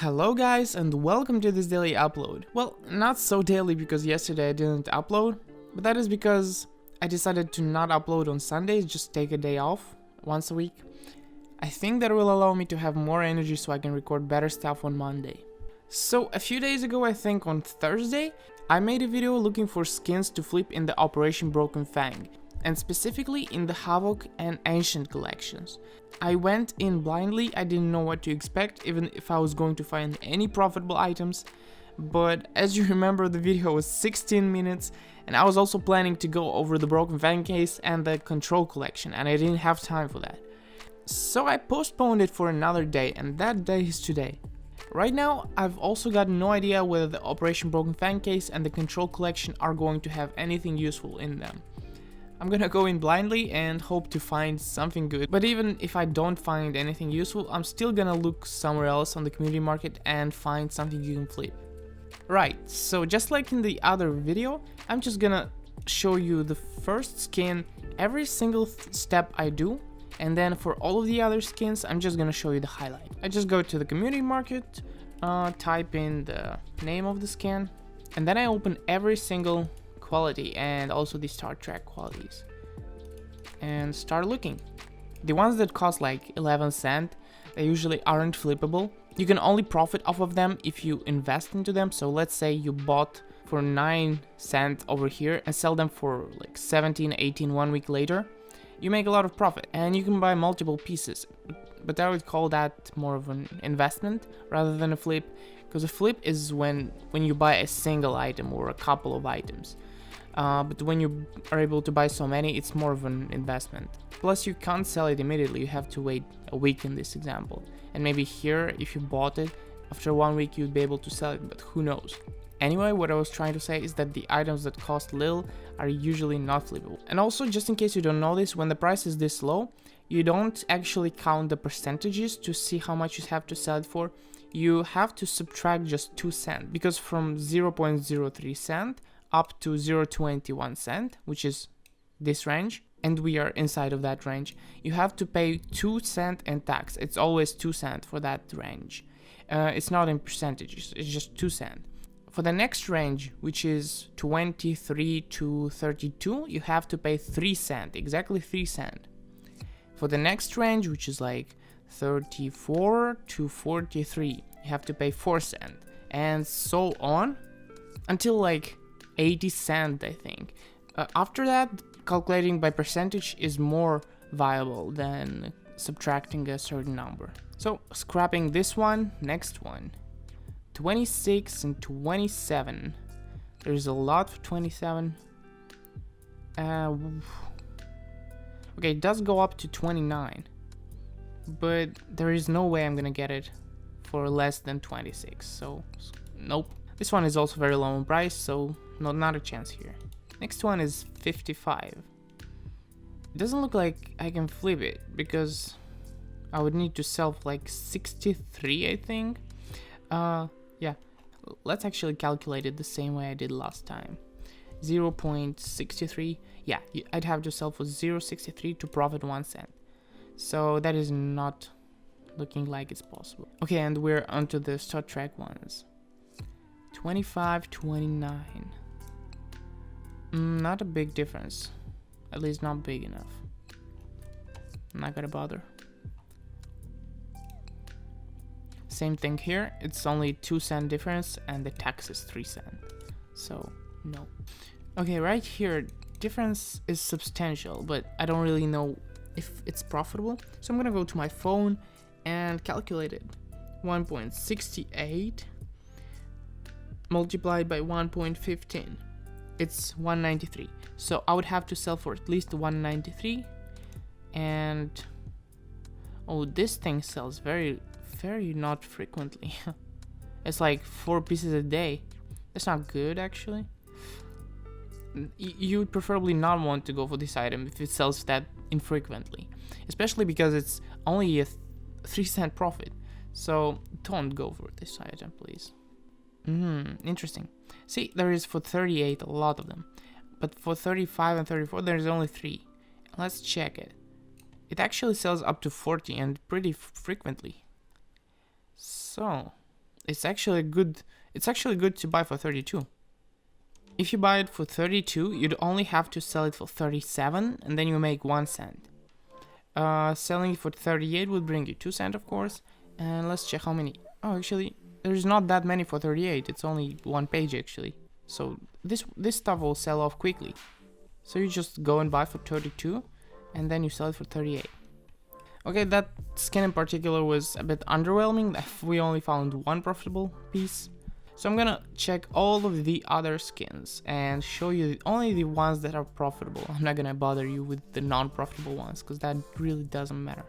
Hello guys and welcome to this daily upload. Well, not so daily because yesterday I didn't upload, but that is because I decided to not upload on Sundays, just take a day off once a week. I think that will allow me to have more energy so I can record better stuff on Monday. So a few days ago, I think on Thursday, I made a video looking for skins to flip in the Operation Broken Fang, and specifically in the Havoc and Ancient collections. I went in blindly, I didn't know what to expect, even if I was going to find any profitable items, but as you remember, the video was 16 minutes and I was also planning to go over the Broken Fang case and the Control collection, and I didn't have time for that. So I postponed it for another day, and that day is today. Right now, I've also got no idea whether the Operation Broken Fang case and the Control collection are going to have anything useful in them. I'm gonna go in blindly and hope to find something good, but even if I don't find anything useful, I'm still gonna look somewhere else on the community market and find something you can flip. Right, so just like in the other video, I'm just gonna show you the first skin, every single step I do, and then for all of the other skins, I'm just gonna show you the highlight. I just go to the community market, type in the name of the skin, and then I open every single quality and also the start track qualities and start looking. The ones that cost like 11 cents, they usually aren't flippable. You can only profit off of them if you invest into them. So let's say you bought for 9 cents over here and sell them for like 17, 18 1 week later. You make a lot of profit and you can buy multiple pieces, but I would call that more of an investment rather than a flip, because a flip is when you buy a single item or a couple of items. But when you are able to buy so many, it's more of an investment. Plus you can't sell it immediately, you have to wait a week in this example. And maybe here, if you bought it, after 1 week you'd be able to sell it, but who knows. Anyway, what I was trying to say is that the items that cost little are usually not flippable. And also, just in case you don't know this, when the price is this low, you don't actually count the percentages to see how much you have to sell it for. You have to subtract just 2 cents, because from 0.03 cent up to 0.21 cent, which is this range, and we are inside of that range, you have to pay 2 cents in tax. It's always 2 cents for that range. It's not in percentages, it's just 2 cents. For the next range, which is 23 to 32, you have to pay 3 cents, exactly 3 cents. For the next range, which is like 34 to 43, you have to pay 4 cents, and so on until like 80 cents, I think. After that, calculating by percentage is more viable than subtracting a certain number. So scrapping this one, next one, 26 and 27. There's a lot for 27. Okay, it does go up to 29, but there is no way I'm gonna get it for less than 26, so nope. This one is also very low in price, so not a chance here. Next one is 55. It doesn't look like I can flip it because I would need to sell for like 63, I think. Yeah, let's actually calculate it the same way I did last time. 0.63, yeah, I'd have to sell for 0.63 to profit 1 cent. So that is not looking like it's possible. Okay, and we're onto the start track ones. 25, 29. Not a big difference, at least not big enough. I'm not gonna bother. Same thing here, it's only 2 cent difference and the tax is 3 cents, so no. Okay, right here, difference is substantial, but I don't really know if it's profitable, so I'm gonna go to my phone and calculate it. 1.68 multiplied by 1.15, it's 193, so I would have to sell for at least 193, and oh, this thing sells very not frequently. It's like 4 pieces a day. That's not good, actually. You would preferably not want to go for this item if it sells that infrequently, especially because it's only a 3 cent profit. So don't go for this item, please. Interesting. See, there is for 38 a lot of them, but for 35 and 34 there's only 3. Let's check it. It actually sells up to 40 and pretty frequently. So it's actually good. It's actually good to buy for 32. If you buy it for 32, you'd only have to sell it for 37, and then you make 1 cent. Selling it for 38 would bring you 2 cents, of course. And let's check how many. Oh, actually, there's not that many for 38. It's only 1 page actually. So this stuff will sell off quickly. So you just go and buy for 32, and then you sell it for 38. Okay, that skin in particular was a bit underwhelming. We only found 1 profitable piece. So I'm gonna check all of the other skins and show you only the ones that are profitable. I'm not gonna bother you with the non-profitable ones, because that really doesn't matter.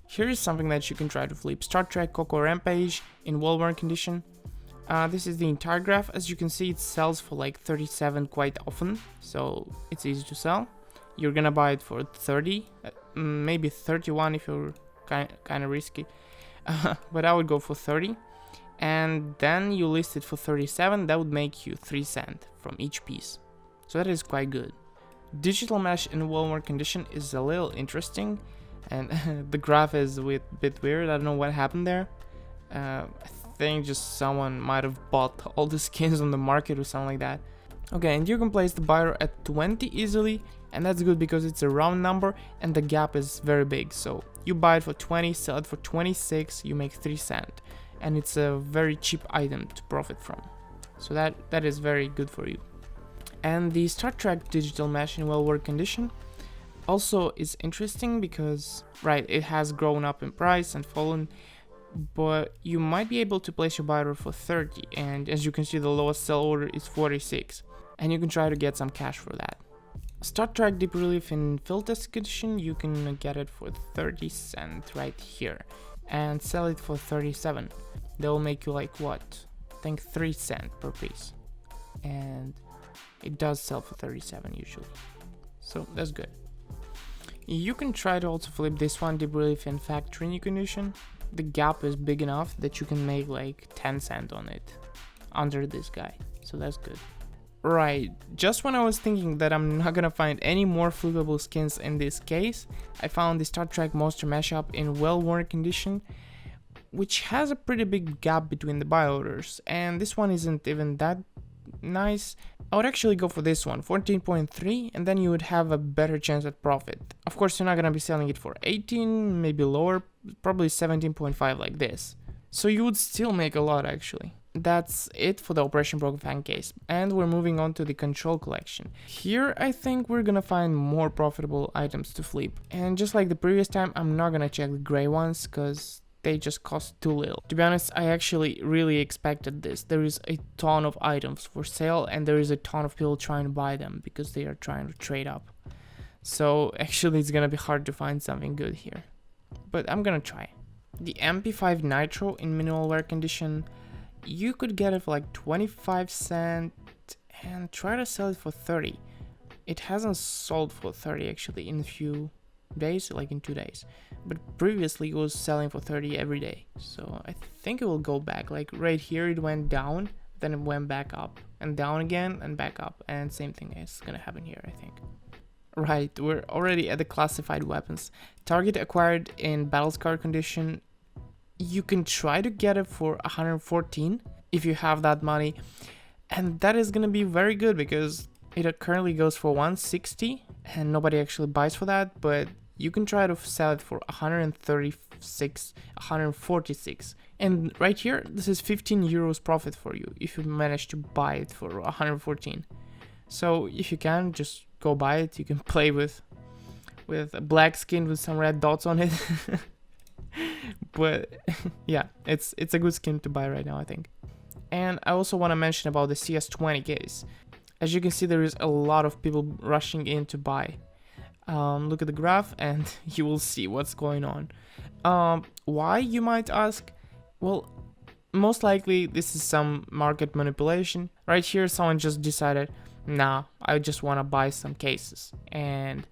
Here is something that you can try to flip. Star Trek Coco Rampage in well-worn condition. This is the entire graph. As you can see, it sells for like 37 quite often, so it's easy to sell. You're gonna buy it for 30, maybe 31 if you're kind of risky, but I would go for 30. And then you list it for 37, that would make you 3 cents from each piece. So that is quite good. Digital mesh in well-worn condition is a little interesting, and the graph is a bit weird. I don't know what happened there. I think just someone might have bought all the skins on the market or something like that. Okay, and you can place the buyer at 20 easily, and that's good because it's a round number and the gap is very big. So you buy it for 20, sell it for 26, you make 3 cents. And it's a very cheap item to profit from. So that is very good for you. And the Star Trek digital mesh in well-worn condition also is interesting because, right, it has grown up in price and fallen, but you might be able to place your buy order for 30, and as you can see, the lowest sell order is 46, and you can try to get some cash for that. Star Trek Deep Relief in field test condition, you can get it for 30 cents right here, and sell it for 37. They'll make you like what? I think 3 cents per piece. And it does sell for 37 usually. So that's good. You can try to also flip this one, Deep Relief in factory new condition. The gap is big enough that you can make like 10 cents on it under this guy. So that's good. Right, just when I was thinking that I'm not gonna find any more flippable skins in this case, I found the Star Trek Monster Mashup in well-worn condition, which has a pretty big gap between the buy orders, and this one isn't even that nice. I would actually go for this one, 14.3, and then you would have a better chance at profit. Of course, you're not gonna be selling it for 18, maybe lower, probably 17.5 like this. So you would still make a lot actually. That's it for the Operation Broken Fang case, and we're moving on to the control collection. Here I think we're gonna find more profitable items to flip, and just like the previous time, I'm not gonna check the gray ones because they just cost too little. To be honest, I actually really expected this. There is a ton of items for sale and there is a ton of people trying to buy them because they are trying to trade up. So actually it's gonna be hard to find something good here, but I'm gonna try. The MP5 Nitro in minimal wear condition, you could get it for like 25 cents and try to sell it for 30. It hasn't sold for 30 actually in a few days, like in 2 days, but previously it was selling for 30 every day. So I think it will go back. Like right here it went down, then it went back up and down again and back up, and same thing is gonna happen here, I think. Right, we're already at the classified weapons. Target acquired in battle scar condition, you can try to get it for 114 if you have that money, and that is gonna be very good because it currently goes for 160 and nobody actually buys for that, but you can try to sell it for 136, 146, and right here this is 15 euros profit for you if you manage to buy it for 114. So if you can, just go buy it. You can play with a black skin with some red dots on it. But yeah, it's a good skin to buy right now, I think. And I also want to mention about the CS20 case. As you can see, there is a lot of people rushing in to buy. Look at the graph and you will see what's going on. Why, you might ask? Well, most likely this is some market manipulation. Right here someone just decided, nah, I just want to buy some cases, and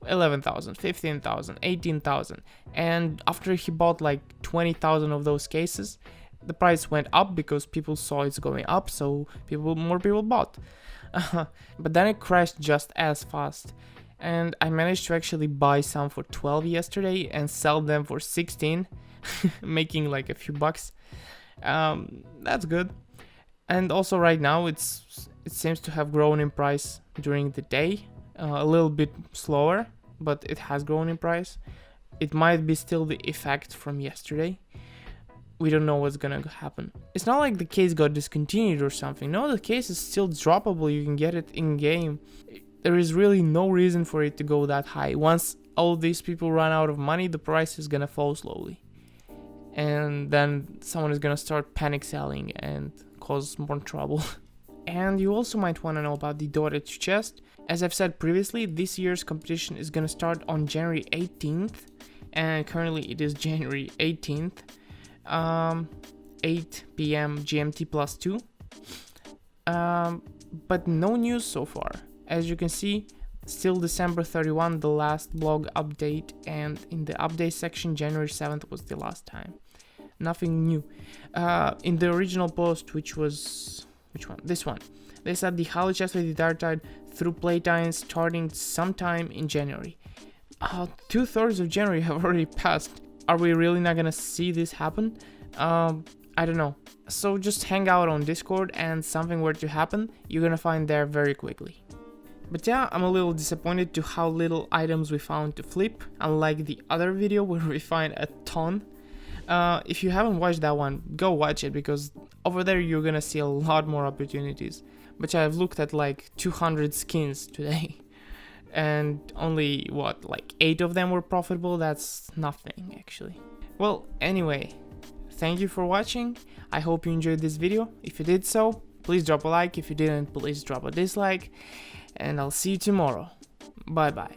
11,000, 15,000, 18,000, and after he bought like 20,000 of those cases, the price went up because people saw it's going up, so more people bought. But then it crashed just as fast, and I managed to actually buy some for 12 yesterday and sell them for 16, making like a few bucks. That's good. And also right now it seems to have grown in price during the day, a little bit slower, but it has grown in price. It might be still the effect from yesterday. We don't know what's gonna happen. It's not like the case got discontinued or something. No, the case is still droppable. You can get it in game. There is really no reason for it to go that high. Once all these people run out of money, the price is gonna fall slowly. And then someone is gonna start panic selling and cause more trouble. And you also might want to know about the Dota 2 chest. As I've said previously, this year's competition is gonna start on January 18th, and currently it is January 18th. 8 p.m. GMT +2. But no news so far. As you can see, still December 31, the last blog update, and in the update section, January 7th was the last time. Nothing new. In the original post, which was... which one? This one. They said the Hollow chest with the Dark Tide through playtime starting sometime in January. 2/3 of January have already passed. Are we really not gonna see this happen? I don't know. So just hang out on Discord, and something were to happen, you're gonna find there very quickly. But yeah, I'm a little disappointed to how little items we found to flip, unlike the other video where we find a ton. If you haven't watched that one, go watch it, because over there you're gonna see a lot more opportunities. But yeah, I've looked at like 200 skins today. And only, what, like 8 of them were profitable? That's nothing, actually. Well, anyway, thank you for watching. I hope you enjoyed this video. If you did so, please drop a like. If you didn't, please drop a dislike. And I'll see you tomorrow. Bye bye.